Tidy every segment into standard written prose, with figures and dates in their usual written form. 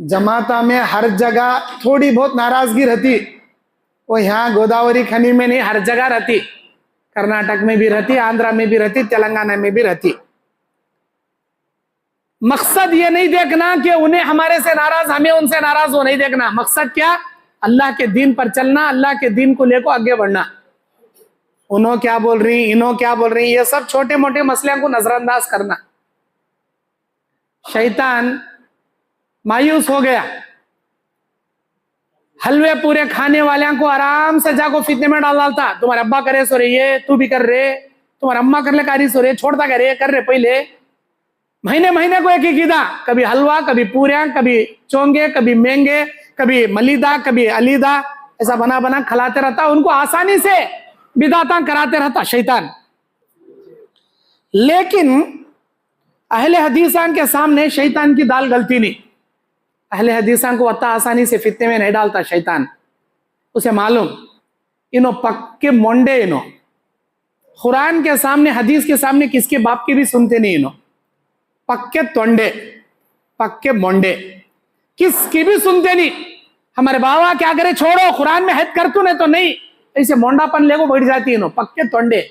जमाता में हर जगह थोड़ी बहुत नाराजगी रहती, वो यहाँ गोदावरी खनी में नहीं, हर जगह रहती, कर्नाटक में भी रहती, आंध्रा में भी रहती, तेलंगाना में भी रहती। मकसद ये नहीं देखना कि उन्हें हमारे से नाराज, हमें उनसे नाराज, वो नहीं देखना। मकसद क्या? अल्लाह के दीन पर चलना, अल्लाह के दीन को लेकर आगे बढ़ना। उन्हों क्या बोल रही, इन्हों क्या बोल रही, ये सब छोटे मोटे मसले को नजरअंदाज करना। शैतान मायूस हो गया, हलवे पूरे खाने वाले को आराम से जाको फितने में डाल डालता। तुम्हारे अब्बा करे सो रही है, तू भी कर रहे, तुम्हारे अम्मा कर ले कारी सो रहे, छोड़ता करे कर रहे। पहले महीने महीने को एक ही था, कभी हलवा, कभी पूरियां, कभी चोंगे, कभी मेंगे, कभी मलीदा, कभी अलीदा, ऐसा बना बना खिलाते रहता। उनको आसानी से बिदाता कराते रहता शैतान। लेकिन अहले हदीसान के सामने शैतान की दाल गलती नहीं। अहले हदीसान को अता आसानी से फितने में नहीं डालता शैतान। उसे मालूम इनो पक्के मोंडे, इनो कुरान के सामने, हदीस के सामने किसके बाप की भी सुनते नहीं। इनो पक्के तोंडे, पक्के मोंडे, किसकी भी सुनते नहीं। हमारे बाबा क्या करे, छोड़ो, कुरान में हद कर तू, नहीं तो नहीं, ऐसे मोंडापन लेको बैठ जाती है। इनो पक्के तोंडे।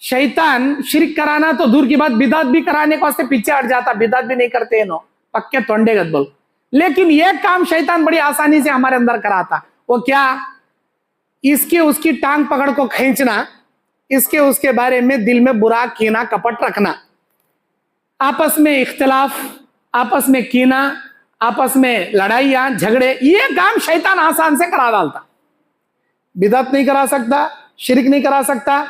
शैतान शिरक कराना तो दूर की बात, बिदात भी कराने को वास्ते पीछे हट जाता, बिदात भी नहीं करते। इनो पक्के तोंडे गद बोल। लेकिन यह काम शैतान बड़ी आसानी से हमारे अंदर कराता। वो क्या? इसके उसकी टांग पकड़ को खींचना, इसके उसके बारे में दिल में बुरा कीना कपट रखना, आपस में इख्तिलाफ, आपस में कीना, आपस में लड़ाइयां झगड़े, ये काम शैतान आसान से करा डालता। बिदअत नहीं करा सकता, शिरक नहीं करा सकता,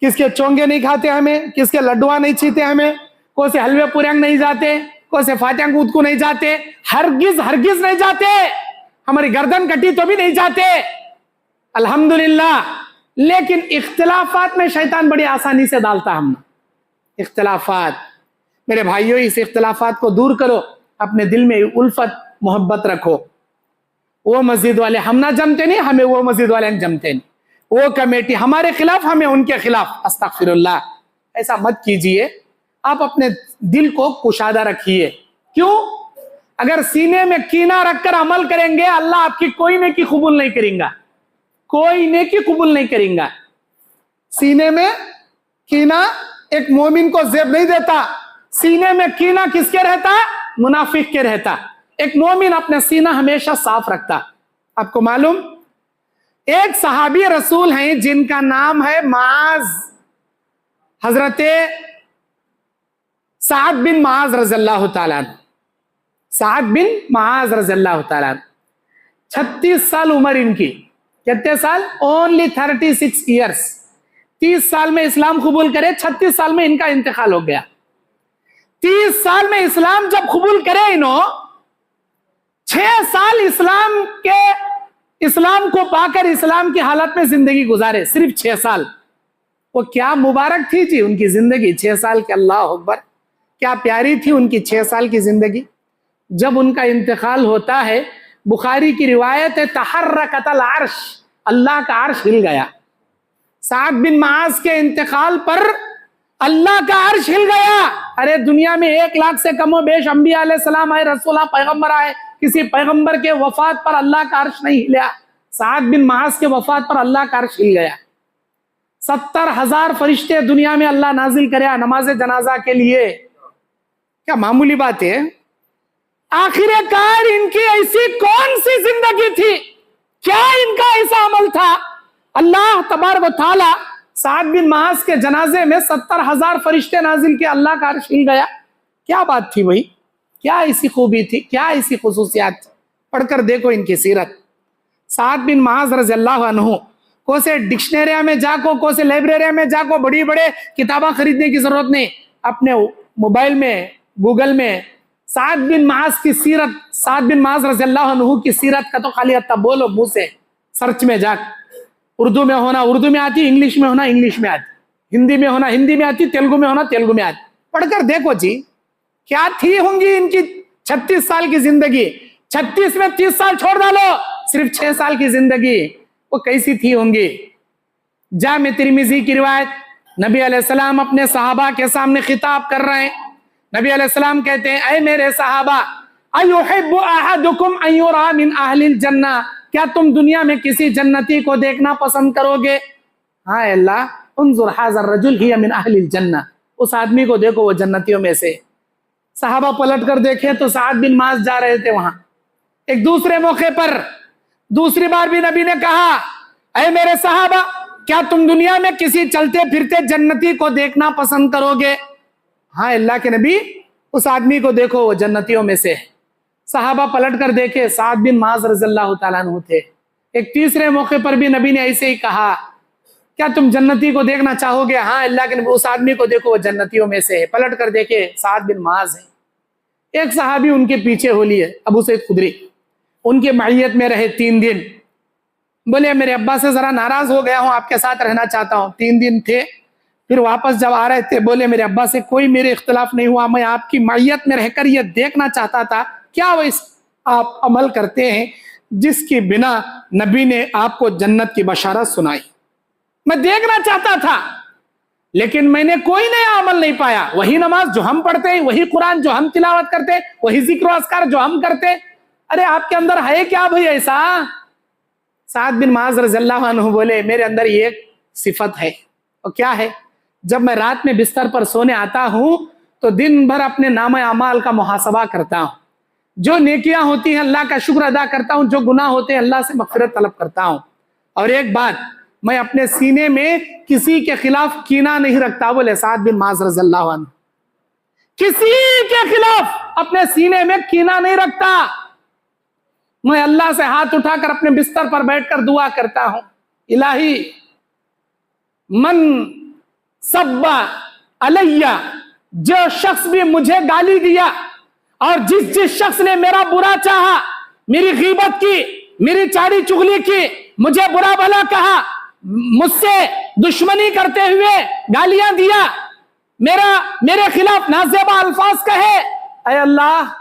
किसके चोंगे नहीं खाते हमें, किसके लड्डुआ नहीं छीते हमें, कोई से हलवे पुरंग नहीं जाते, कोई से फातिया कूद को नहीं जाते, हरगिज हरगिज नहीं जाते, हमारी गर्दन कटी तो भी नहीं जाते, अल्हम्दुलिल्लाह। लेकिन इख्तिलाफात में शैतान बड़ी आसानी से डालता। हम इख्तिलाफात, मेरे भाइयों, इस इख्तिलाफात को दूर करो, अपने दिल में उल्फत मोहब्बत रखो। वो मस्जिद वाले हम ना जमते नहीं, हमें वो मस्जिद वाले जमते नहीं, वो कमेटी हमारे खिलाफ, हमें उनके खिलाफ, अस्तगफिरुल्लाह। ऐसा मत कीजिए। आप अपने दिल को कुशादा रखिए। क्यों? अगर सीने में कीना रखकर अमल करेंगे, अल्लाह आपकी कोई नेकी कबूल नहीं करेगा, कोई नेकी कबूल नहीं करेगा। सीने में कीना एक मोमिन को ज़ेब नहीं देता। सीने में कीना किसके रहता? मुनाफिक के रहता। एक मोमिन अपना सीना हमेशा साफ रखता। आपको मालूम, एक सहाबी रसूल हैं जिनका नाम है माज, हजरते साद बिन माज रज़ियल्लाहु ताला। साद बिन माज रज़ियल्लाहु ताला, 36 साल उम्र इनकी। कितने साल? Only 36 years. 30 साल में इस्लाम कबूल करे, 36 साल में इनका इंतकाल हो गया। 30 साल में इस्लाम जब कबूल करे इन्हों, 6 साल इस्लाम को पाकर इस्लाम की हालत में जिंदगी गुजारे, सिर्फ 6 साल। वो क्या मुबारक थी जी उनकी जिंदगी, 6 साल की। अल्लाह अकबर, क्या प्यारी थी उनकी 6 साल की जिंदगी। जब उनका इंतकाल होता है, बुखारी की रिवायत है, तहर्रकतल अर्श, अल्लाह का अर्श हिल गया। साद बिन माज के इंतकाल पर अल्लाह का अर्श हिल गया। अरे दुनिया में 1 लाख से कमो बेश अंबिया अलैहिस्सलाम आए, रसूला पैगंबर आए, किसी पैगंबर के वफात पर अल्लाह का अर्श नहीं हिला। साद बिन माज के वफात पर अल्लाह का अर्श हिल गया। 70,000 फरिश्ते दुनिया में अल्लाह नाजिल करे नमाज जनाजा के लिए। क्या मामूली बात है? आखिरकार इनकी ऐसी कौन सी जिंदगी थी, क्या इनका ऐसा अमल था? अल्लाह तबारक व तआला साद बिन माज के जनाजे में 70,000 फरिश्ते नाजिल के, अल्लाह का अर्श हिल गया। क्या बात थी भाई? क्या ऐसी खूबी थी, क्या ऐसी खुसूसियात थी? पढ़कर देखो इनकी सीरत। साद बिन माज रज़ियल्लाहु अन्हु को से डिक्शनरी में जाको, को से लाइब्रेरी में जाको, बड़ी बड़े किताबें खरीदने की जरूरत नहीं। अपने मोबाइल में, गूगल में साद बिन माज की सीरत, साद बिन माज रज़ियल्लाहु अन्हु की सीरत का तो खाली अत्ता बोलो मुंह से, सर्च में जा। उर्दू में होना उर्दू में आती, इंग्लिश में होना इंग्लिश में आती, हिंदी में होना हिंदी में आती, तेलुगु में होना तेलुगु में आती। पढ़कर देखो जी, क्या थी होंगी इनकी 36 साल की जिंदगी। 36 में 30 साल छोड़ डालो, सिर्फ 6 साल की जिंदगी, वो कैसी थी होंगी। जामे तिरमिजी की रिवायत, नबी अलैहिस्सलाम अपने सहाबा के सामने खिताब कर रहे हैं। नबी अलैहिस्सलाम कहते हैं, ऐ मेरे सहाबा, अयुहिब्बु अहदुकुम अन युरा मिन अहलिल जन्ना, क्या तुम दुनिया में किसी जन्नती को देखना पसंद करोगे? हाँ अल्लाह, उन्जुर हाज़ा रजुल हिया मिन अहलिल जन्ना, उस आदमी को देखो वो जन्नतियों में से। सहाबा पलट कर देखे तो साद बिन माज जा रहे थे वहां। एक दूसरे मौके पर दूसरी बार भी नबी ने कहा, ऐ मेरे सहाबा, क्या तुम दुनिया में किसी चलते फिरते जन्नती को देखना पसंद करोगे? हाँ अल्लाह के नबी, उस आदमी को देखो वो जन्नतियों में से है। सहाबा पलट कर देखे, साद बिन माज रज़ियल्लाहु ताला अन्हु थे। एक तीसरे मौके पर भी नबी ने ऐसे ही कहा, क्या तुम जन्नती को देखना चाहोगे? हाँ अल्लाह के नबी, उस आदमी को देखो वो जन्नतियों में से है। पलट कर देखे, साद बिन माज है। एक सहाबी उनके पीछे हो लिए, अबू सईद खुदरी, उनके मईयत में रहे 3 दिन। बोले मेरे अब्बा से जरा नाराज हो गया हूं, आपके साथ रहना चाहता हूं। 3 दिन थे, फिर वापस जब आ रहे थे बोले मेरे अब्बा से कोई मेरे इख्तिलाफ नहीं हुआ, मैं आपकी मईयत में रहकर यह देखना चाहता था क्या वो आप अमल करते हैं जिसकी बिना नबी ने आपको जन्नत की बशारत सुनाई। मैं देखना चाहता था लेकिन मैंने कोई नया अमल नहीं पाया। वही नमाज जो हम पढ़ते हैं, वही कुरान जो हम तिलावत करते हैं, वही जिक्र अस्कार जो हम करते हैं। अरे आपके अंदर है क्या भाई ऐसा? साद बिन माज रज़ियल्लाहु अन्हु बोले मेरे अंदर ये सिफत है। और क्या है? जब मैं रात में बिस्तर पर सोने आता हूं तो दिन भर अपने नामे अमाल का मुहासबा करता हूं। जो नेकियां होती हैं अल्लाह का शुक्र अदा करता हूं, जो गुनाह होते हैं अल्लाह से मग़फ़िरत तलब करता हूं। और एक बात, मैं अपने सीने में किसी के खिलाफ कीना नहीं रखता। बोले साद बिन माज रज़ियल्लाहु अन्हु, किसी के खिलाफ अपने सीने में कीना नहीं रखता। मैं अल्लाह से हाथ उठाकर अपने बिस्तर पर बैठकर दुआ करता हूं, इलाही मन सब्बा अलैया, जो शख्स भी मुझे गाली दिया और जिस शख्स ने मेरा बुरा चाहा, मेरी गीबत की, मेरी चाड़ी चुगली की, मुझे बुरा भला कहा, मुझसे दुश्मनी करते हुए गालियां दिया, मेरे खिलाफ नाज़ेबा अल्फाज कहे, ऐ अल्लाह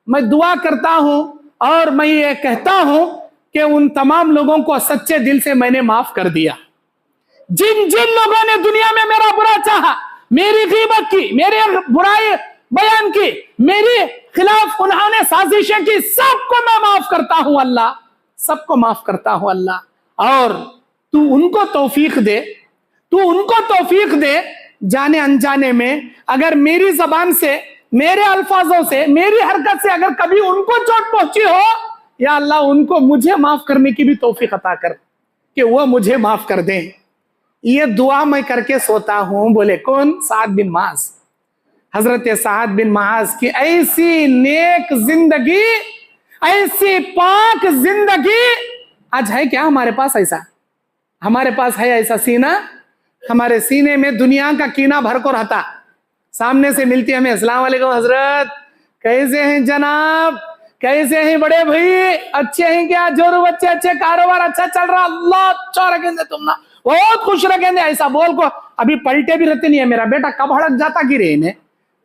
मैं दुआ करता हूं और मैं ये कहता हूं कि उन तमाम लोगों को सच्चे दिल से मैंने माफ कर दिया। जिन जिन लोगों ने दुनिया में मेरा बुरा चाहा, मेरी गीबत की, मेरे बुराई बयान की, मेरे खिलाफ उन्होंने साजिशें की, सबको मैं माफ करता हूं अल्लाह, सबको माफ करता हूं अल्लाह। और तू उनको तौफीक दे, तू उनको तौफीक दे, जाने अनजाने में अगर मेरी जबान से, मेरे अल्फाजों से, मेरी हरकत से अगर कभी उनको चोट पहुंची हो, या अल्लाह उनको मुझे माफ करने की भी तौफीक अता कर कि वो मुझे माफ कर दें। ये दुआ मैं करके सोता हूं। बोले कौन? साद बिन माज। हजरत साद बिन माज की ऐसी नेक जिंदगी, ऐसी पाक जिंदगी आज है क्या हमारे पास? ऐसा हमारे पास है ऐसा सीना? हमारे सीने में दुनिया का कीना भर को रहता। सामने से मिलती हमें, अस्सलाम वालेकुम हजरत, कैसे हैं जनाब, कैसे हैं बड़े भाई, अच्छे हैं क्या, जोरू बच्चे अच्छे, कारोबार अच्छा चल रहा, अल्लाह अच्छा रखेंगे, तुम ना बहुत खुश रखेंगे, ऐसा बोल को अभी पलटे भी रहते नहीं है। मेरा बेटा कब हड़क जाता गिरे इन्हें,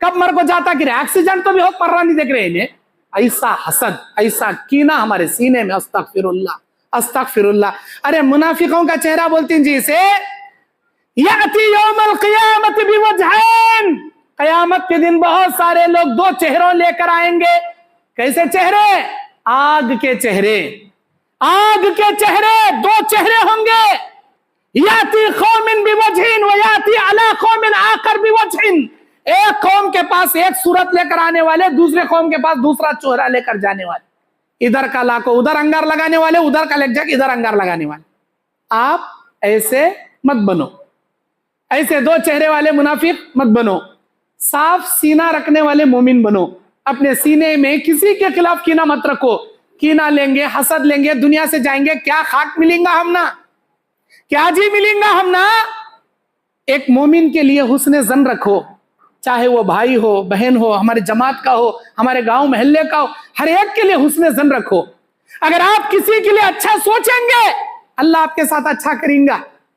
कब मर को जाता गिरे, एक्सीडेंट तो भी हो पर नहीं देख रहे इन्हें। ऐसा हसद, ऐसा कीना हमारे सीने में। अस्तगफिरुल्लाह, अस्तगफिरुल्लाह। अरे मुनाफिकों का चेहरा बोलती हैं जी इसे, याती यौमल क़ियामत बिवजहैन, कयामत के दिन बहुत सारे लोग 2 चेहरों लेकर आएंगे। कैसे चेहरे? आग के चेहरे, आग के चेहरे, 2 चेहरे होंगे। याती कौमिन बिवजहिन व याती अला कौमिन आखर बिवजहिन, एक कौम के पास एक सूरत लेकर आने वाले, दूसरे कौम के पास दूसरा चेहरा लेकर जाने वाले, इधर का लाको उधर अंगार लगाने वाले, उधर का लेक जाके इधर अंगार लगाने वाले। आप ऐसे मत बनो, ऐसे 2 चेहरे वाले मुनाफिक मत बनो। साफ सीना रखने वाले मोमिन बनो। अपने सीने में किसी के खिलाफ कीना मत रखो। कीना लेंगे, हसद लेंगे, दुनिया से जाएंगे, क्या खाक मिलेगा हम ना, क्या जी मिलेगा हम ना। एक मोमिन के लिए हुस्न जन रखो, चाहे वो भाई हो, बहन हो, हमारे जमात का हो, हमारे गांव महल्ले का हो, हर एक के लिए हुस्न जन रखो। अगर आप किसी के लिए अच्छा सोचेंगे, अल्लाह आपके साथ अच्छा करेगा।